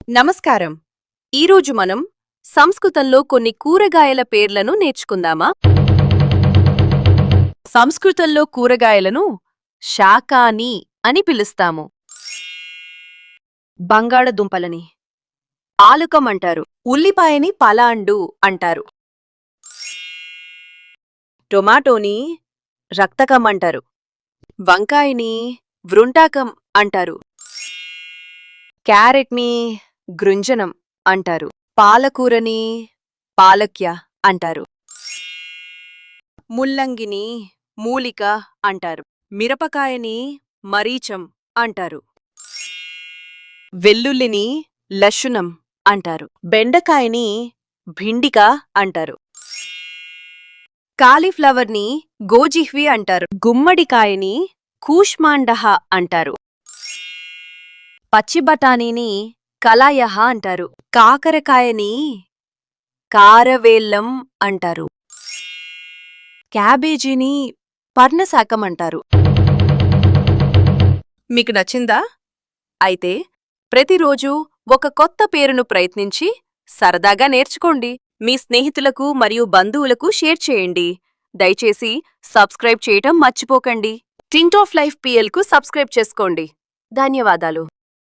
నమస్కారం. ఈరోజు మనం సంస్కృతంలో కొన్ని కూరగాయల పేర్లను నేర్చుకుందామా? సంస్కృతంలో కూరగాయలను శాకాని అని పిలుస్తాము. బంగాళదుంపలని ఆలుకం అంటారు. ఉల్లిపాయని పలాండు అంటారు. టొమాటోని రక్తకం అంటారు. వంకాయని వృంటాకం అంటారు. క్యారెట్ని గృంజనం అంటారు. పాలకూరని పాలక్య అంటారు. ముల్లంగిని మూలిక అంటారు. మిరపకాయని మరీచం అంటారు. వెల్లుల్లిని లశునం అంటారు. బెండకాయని భిండిక అంటారు. కాలీఫ్లవర్ని గోజిహ్వి అంటారు. గుమ్మడికాయని కూష్మాండహ అంటారు. పచ్చిబఠానీని కలాయహ అంటారు. కాకరకాయని కారవేల్లం అంటారు. క్యాబేజీని పర్ణశాకం అంటారు. మీకు నచ్చిందా? అయితే ప్రతిరోజు ఒక కొత్త పేరును ప్రయత్నించి సరదాగా నేర్చుకోండి. మీ స్నేహితులకు మరియు బంధువులకు షేర్ చేయండి. దయచేసి సబ్స్క్రైబ్ చేయటం మర్చిపోకండి. టింట్ ఆఫ్ లైఫ్ PL కు సబ్స్క్రైబ్ చేసుకోండి. ధన్యవాదాలు.